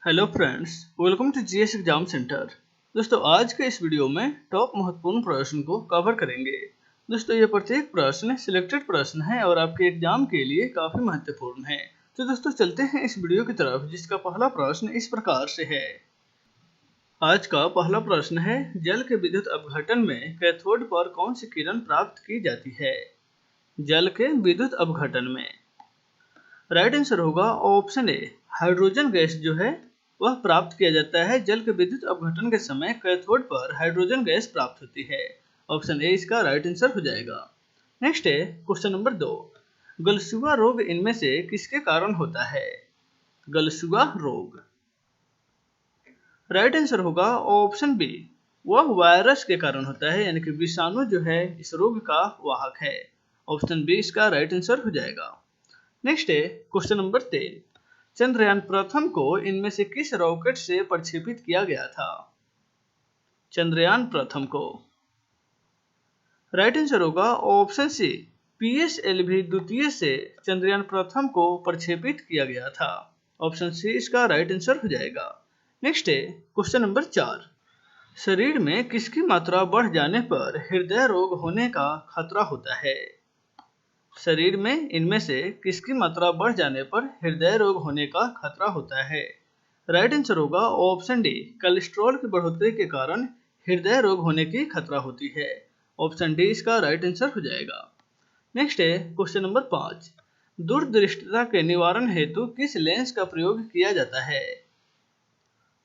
Hello friends, welcome to GS exam centre. दोस्तों, आज के इस वीडियो में टॉप महत्वपूर्ण प्रश्न को कवर करेंगे। दोस्तों, ये प्रत्येक प्रश्न सिलेक्टेड प्रश्न है और आपके एग्जाम के लिए काफ़ी महत्वपूर्ण है। तो दोस्तों, चलते हैं इस वीडियो की तरफ, जिसका पहला प्रश्न इस प्रकार से है। आज का पहला प्रश्न है, जल के विद्युत अपघटन में कैथोड पर कौन सी किरण प्राप्त की जाती है? जल के विद्युत अपघटन में राइट आंसर होगा ऑप्शन ए, हाइड्रोजन गैस जो है वह प्राप्त किया जाता है। जल के विद्युत अपघटन के समय कैथोड पर हाइड्रोजन गैस प्राप्त होती है। ऑप्शन ए इसका राइट आंसर हो जाएगा। नेक्स्ट है क्वेश्चन नंबर 2, गलसुआ रोग इनमें से किसके कारण होता है? गलसुआ रोग राइट आंसर होगा ऑप्शन बी, वह वायरस के कारण होता है, यानी कि विषाणु जो है इस रोग का वाहक है। ऑप्शन बी इसका राइट आंसर हो जाएगा। नेक्स्ट है क्वेश्चन नंबर 3, चंद्रयान प्रथम को इनमें से किस रॉकेट से प्रक्षेपित किया गया था? चंद्रयान प्रथम को राइट आंसर होगा ऑप्शन सी, पीएसएलवी द्वितीय से चंद्रयान प्रथम को प्रक्षेपित किया गया था। ऑप्शन सी इसका राइट आंसर हो जाएगा। नेक्स्ट है क्वेश्चन नंबर 4, शरीर में किसकी मात्रा बढ़ जाने पर हृदय रोग होने का खतरा होता है? शरीर में इनमें से किसकी मात्रा बढ़ जाने पर हृदय रोग होने का खतरा होता है? राइट आंसर होगा ऑप्शन डी, कोलेस्ट्रॉल की बढ़ोतरी के कारण हृदय रोग होने की खतरा होती है। ऑप्शन डी इसका राइट आंसर हो जाएगा। नेक्स्ट है क्वेश्चन नंबर 5, दूरदृष्टिता के निवारण हेतु किस लेंस का प्रयोग किया जाता है?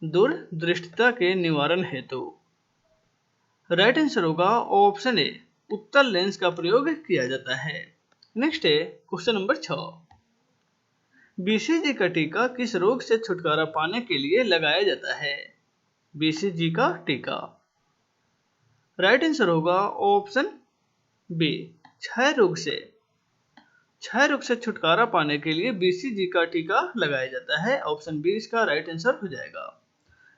दूरदृष्टिता के निवारण हेतु राइट आंसर होगा ऑप्शन ए, उत्तल लेंस का प्रयोग किया जाता है। नेक्स्ट है क्वेश्चन नंबर 6, बीसीजी का टीका किस रोग से छुटकारा पाने के लिए लगाया जाता है? बीसीजी का टीका राइट आंसर होगा ऑप्शन बी, क्षय रोग से। क्षय रोग से छुटकारा पाने के लिए बीसीजी का टीका लगाया जाता है। ऑप्शन बी इसका राइट आंसर हो जाएगा।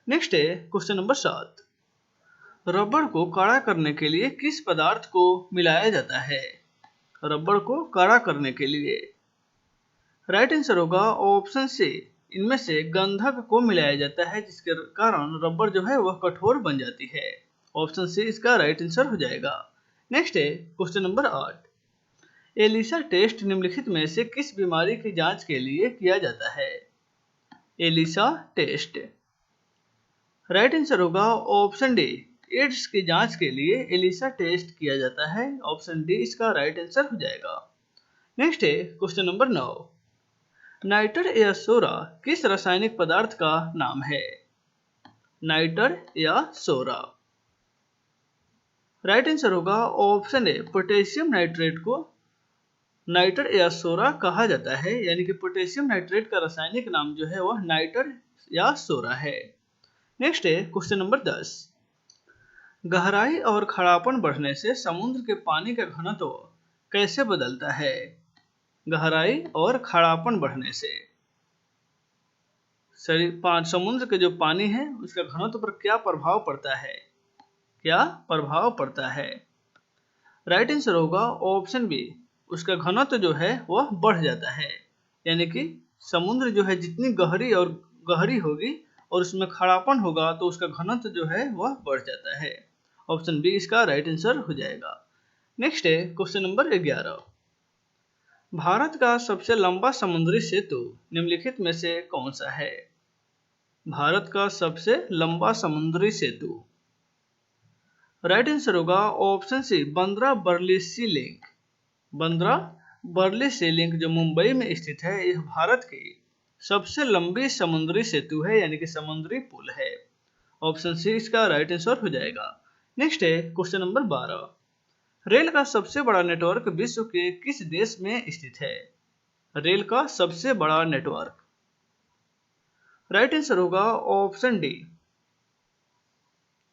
नेक्स्ट है क्वेश्चन नंबर 7, रबड़ को कड़ा करने के लिए किस पदार्थ को मिलाया जाता है? रबड़ को कड़ा करने के लिए राइट आंसर होगा ऑप्शन सी, इनमें से गंधक को मिलाया जाता है, जिसके कारण रबड़ जो है वह कठोर बन जाती है। ऑप्शन सी इसका राइट आंसर हो जाएगा। नेक्स्ट है क्वेश्चन नंबर 8, एलिसा टेस्ट निम्नलिखित में से किस बीमारी की जांच के लिए किया जाता है? एलिसा टेस्ट राइट आंसर होगा ऑप्शन डी, एड्स की जांच के लिए एलिसा टेस्ट किया जाता है। ऑप्शन डी इसका राइट आंसर हो जाएगा। नेक्स्ट है क्वेश्चन नंबर 9, नाइटर या सोरा किस रासायनिक पदार्थ का नाम है? नाइटर या सोरा राइट आंसर होगा ऑप्शन ए, पोटेशियम नाइट्रेट को नाइटर या सोरा कहा जाता है, यानी कि पोटेशियम नाइट्रेट का रासायनिक नाम जो है वह नाइटर या सोरा है। नेक्स्ट है क्वेश्चन नंबर 10, गहराई और खड़ापन बढ़ने से समुद्र के पानी का घनत्व कैसे बदलता है? गहराई और खड़ापन बढ़ने से समुद्र के जो पानी है उसका घनत्व पर क्या प्रभाव पड़ता है? क्या प्रभाव पड़ता है? राइट आंसर होगा ऑप्शन बी, उसका घनत्व जो है वह बढ़ जाता है, यानी कि समुद्र जो है जितनी गहरी होगी और उसमें खड़ापन होगा तो उसका घनत्व जो है वह बढ़ जाता है। ऑप्शन बी इसका राइट आंसर हो जाएगा। नेक्स्ट है क्वेश्चन नंबर 11, भारत का सबसे लंबा समुद्री सेतु निम्नलिखित में से कौन सा है? भारत का सबसे लंबा समुद्री सेतु राइट आंसर होगा ऑप्शन सी, बांद्रा बर्ली सी लिंक। बांद्रा बर्ली सी लिंक जो मुंबई में स्थित है, यह भारत की सबसे लंबी समुद्री सेतु है, यानी कि समुद्री पुल है। ऑप्शन सी इसका राइट आंसर हो जाएगा। नेक्स्ट है क्वेश्चन नंबर 12, रेल का सबसे बड़ा नेटवर्क विश्व के किस देश में स्थित है? रेल का सबसे बड़ा नेटवर्क राइट आंसर होगा ऑप्शन डी,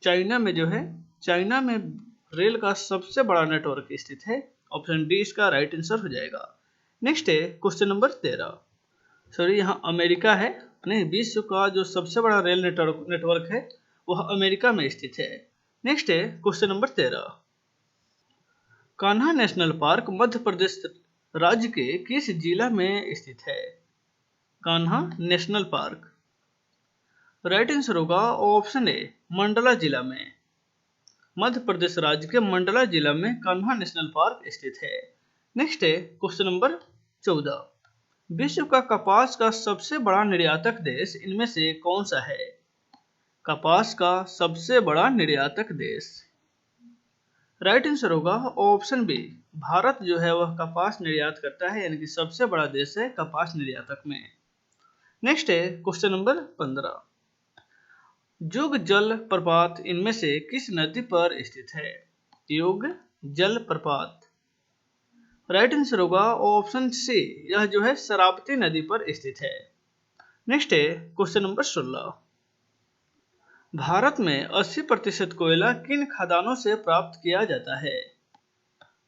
चाइना में जो है, चाइना में रेल का सबसे बड़ा नेटवर्क स्थित है। ऑप्शन डी इसका राइट आंसर हो जाएगा। नेक्स्ट है क्वेश्चन नंबर 13, सॉरी यहाँ अमेरिका है, नहीं, विश्व का जो सबसे बड़ा रेल नेटवर्क है वह अमेरिका में स्थित है। नेक्स्ट है question number 13, Kanha national park Madhya Pradesh राज्य के किस जिला में स्थित है? Kanha national park right answer होगा ऑप्शन ए मंडला जिला में। मध्य प्रदेश राज्य के मंडला जिला में कान्हा नेशनल पार्क स्थित है। नेक्स्ट है क्वेश्चन नंबर 14। विश्व का कपास का सबसे बड़ा निर्यातक देश इनमें से कौन सा है? कपास का सबसे बड़ा निर्यातक देश। राइट आंसर होगा ऑप्शन बी भारत जो है वह कपास निर्यात करता है, यानी कि सबसे बड़ा देश है कपास निर्यातक में। नेक्स्ट है क्वेश्चन नंबर 15। युग जल प्रपात इनमें से किस नदी पर स्थित है? युग जल प्रपात। राइट आंसर होगा ऑप्शन सी, यह जो है शरावती नदी पर स्थित है। नेक्स्ट है क्वेश्चन नंबर 16। भारत में 80% कोयला किन खदानों से प्राप्त किया जाता है?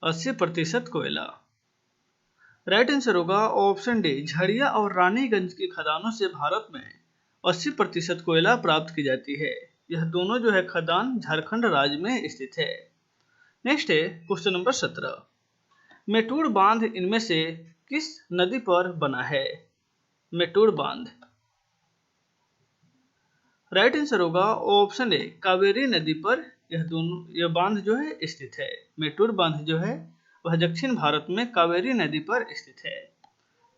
80% कोयला। राइट आंसर होगा ऑप्शन डी झरिया और रानीगंज की खदानों से भारत में 80% कोयला प्राप्त की जाती है। यह दोनों जो है खदान झारखंड राज्य में स्थित है। नेक्स्ट है क्वेश्चन नंबर 17। मेटूर बांध इनमें से किस नदी पर बना है? मेटूर बांध। राइट आंसर होगा ऑप्शन ए कावेरी नदी पर यह बांध जो है स्थित है। मेटूर बांध जो है वह दक्षिण भारत में कावेरी नदी पर स्थित है।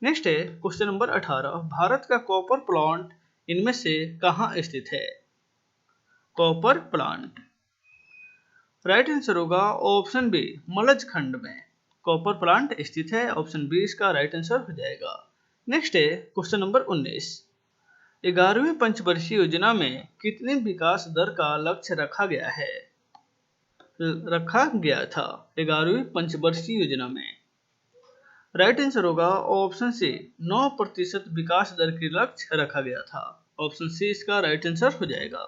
नेक्स्ट है क्वेश्चन नंबर 18। भारत का कॉपर प्लांट इनमें से कहाँ स्थित है? Copper plant. राइट आंसर होगा ऑप्शन बी मलज खंड में कॉपर प्लांट स्थित है। ऑप्शन बी इसका राइट आंसर हो जाएगा। नेक्स्ट है क्वेश्चन नंबर 19। 11वीं पंचवर्षीय योजना में कितने विकास दर का लक्ष्य रखा गया था 11वीं पंचवर्षीय योजना में? राइट आंसर होगा ऑप्शन सी 9% विकास दर की लक्ष्य रखा गया था। ऑप्शन सी इसका राइट आंसर हो जाएगा।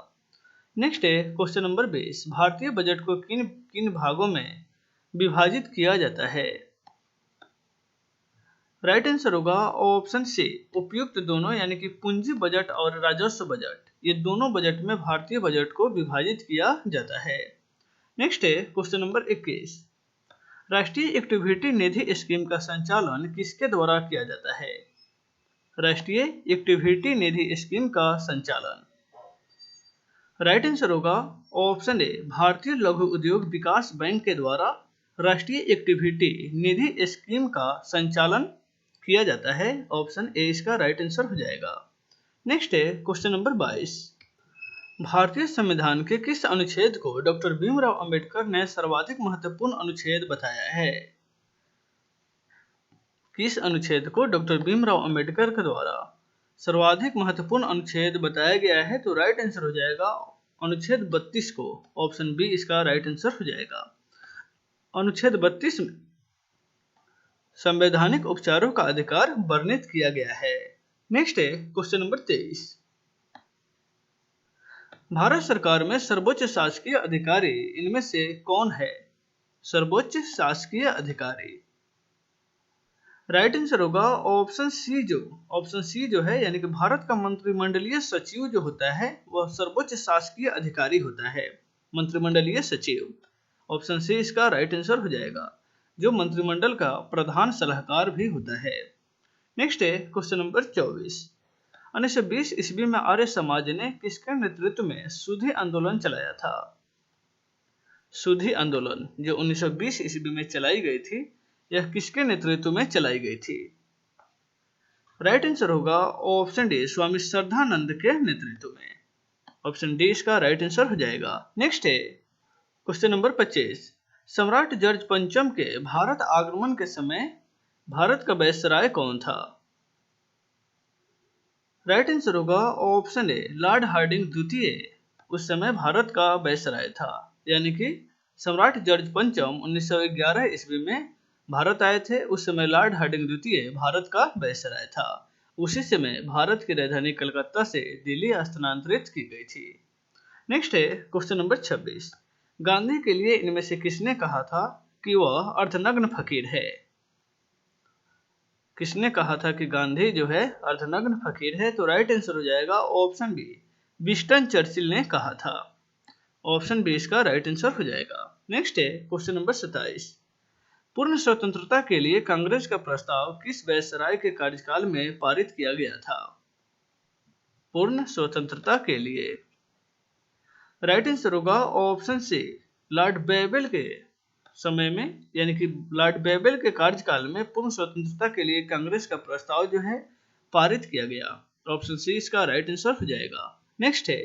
नेक्स्ट है क्वेश्चन नंबर 20। भारतीय बजट को किन किन भागों में विभाजित किया जाता है? राइट आंसर होगा ऑप्शन सी उपयुक्त दोनों, यानी कि पूंजी बजट और राजस्व बजट, ये दोनों बजट में भारतीय बजट को विभाजित किया जाता है। नेक्स्ट है क्वेश्चन नंबर 21। राष्ट्रीय एक्टिविटी निधि स्कीम का संचालन किसके द्वारा किया जाता है? राष्ट्रीय एक्टिविटी निधि स्कीम का संचालन। राइट आंसर होगा ऑप्शन ए भारतीय लघु उद्योग विकास बैंक के द्वारा राष्ट्रीय एक्टिविटी निधि स्कीम का संचालन किया जाता है। ऑप्शन ए इसका राइट आंसर हो जाएगा। नेक्स्ट है क्वेश्चन नंबर 22। भारतीय संविधान के किस अनुच्छेद को डॉक्टर भीमराव अंबेडकर ने सर्वाधिक महत्वपूर्ण अनुच्छेद बताया है? किस अनुच्छेद को डॉक्टर भीमराव अंबेडकर के द्वारा सर्वाधिक महत्वपूर्ण अनुच्छेद बताया गया है? तो राइट आंसर हो जाएगा अनुच्छेद 32 को। ऑप्शन बी इसका राइट आंसर हो जाएगा। अनुच्छेद 32 में संवैधानिक उपचारों का अधिकार वर्णित किया गया है। नेक्स्ट है क्वेश्चन नंबर 23। भारत सरकार में सर्वोच्च शासकीय अधिकारी इनमें से कौन है? सर्वोच्च शासकीय अधिकारी। राइट आंसर होगा ऑप्शन सी जो है, यानी कि भारत का मंत्रिमंडलीय सचिव जो होता है वह सर्वोच्च शासकीय अधिकारी होता है, मंत्रिमंडलीय सचिव। ऑप्शन सी इसका राइट आंसर हो जाएगा, जो मंत्रिमंडल का प्रधान सलाहकार भी होता है। नेक्स्ट है क्वेश्चन नंबर 24। 1920 ईस्वी में आर्य समाज ने किसके नेतृत्व में सुधी आंदोलन चलाया था? सुधी आंदोलन जो 1920 ईस्वी में चलाई गई थी, यह किसके नेतृत्व में चलाई गई थी? राइट आंसर होगा ऑप्शन डी स्वामी श्रद्धानंद के नेतृत्व में। ऑप्शन डी इसका राइट आंसर हो जाएगा। नेक्स्ट है क्वेश्चन नंबर 25। सम्राट जॉर्ज पंचम के भारत आगमन के समय भारत का वायसराय कौन था? राइट आंसर होगा ऑप्शन ए लॉर्ड हार्डिंग द्वितीय उस समय भारत का वायसराय था, यानी कि सम्राट जॉर्ज पंचम 1911 ईस्वी में भारत आए थे। उस समय लॉर्ड हार्डिंग द्वितीय भारत का वायसराय था। उसी समय भारत की राजधानी कलकत्ता से दिल्ली स्थानांतरित की गई थी। नेक्स्ट है क्वेश्चन नंबर 26। गांधी के लिए इनमें से किसने कहा था कि वह अर्धनग्न फकीर है? किसने कहा था कि गांधी जो है अर्धनग्न फकीर है? तो राइट आंसर हो जाएगा ऑप्शन बी विंस्टन चर्चिल ने कहा था। ऑप्शन बी इसका राइट आंसर हो जाएगा। नेक्स्ट है क्वेश्चन नंबर 27। पूर्ण स्वतंत्रता के लिए कांग्रेस का प्रस्ताव किस वायसराय के कार्यकाल में पारित किया गया था? पूर्ण स्वतंत्रता के लिए। राइट आंसर होगा ऑप्शन सी, लॉर्ड बेबल के समय में, यानी कि लॉर्ड बेबल के कार्यकाल में पूर्ण स्वतंत्रता के लिए कांग्रेस का प्रस्ताव जो है पारित किया गया। ऑप्शन सी इसका राइट आंसर हो जाएगा। नेक्स्ट है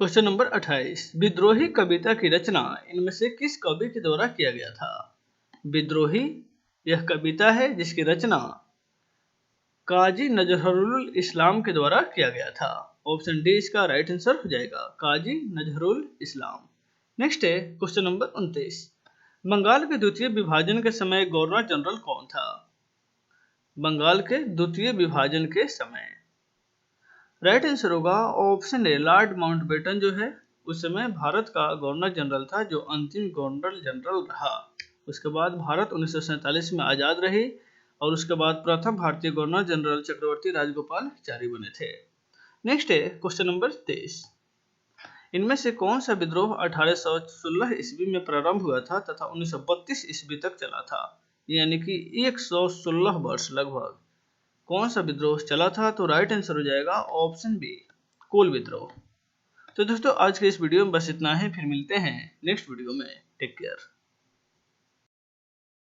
क्वेश्चन नंबर 28, विद्रोही कविता की रचना इनमें से किस कवि के द्वारा किया गया था? विद्रोही यह कविता है जिसकी रचना काजी नजरुल इस्लाम के द्वारा किया गया था। ऑप्शन डी इसका राइट आंसर हो जाएगा, काजी नजरुल इस्लाम। नेक्स्ट है क्वेश्चन नंबर 29, बंगाल के द्वितीय विभाजन के समय गवर्नर जनरल कौन था? बंगाल के द्वितीय विभाजन के समय राइट आंसर होगा ऑप्शन ए, लॉर्ड माउंटबेटन जो है उस समय भारत का गवर्नर जनरल था, जो अंतिम गवर्नर जनरल रहा। उसके बाद भारत 1947 में आज़ाद रही और उसके बाद प्रथम भारतीय गवर्नर जनरल चक्रवर्ती राजगोपालाचारी बने थे। नेक्स्ट है क्वेश्चन नंबर 23, इनमें से कौन सा विद्रोह 1816 ईस्वी में प्रारंभ हुआ था तथा 1932 ईस्वी तक चला था? यानी कि 116 वर्ष लगभग कौन सा विद्रोह चला था? तो राइट आंसर हो जाएगा ऑप्शन बी, कोल विद्रोह। तो दोस्तों आज के इस वीडियो में बस इतना ही, फिर मिलते हैं नेक्स्ट वीडियो में। Take care.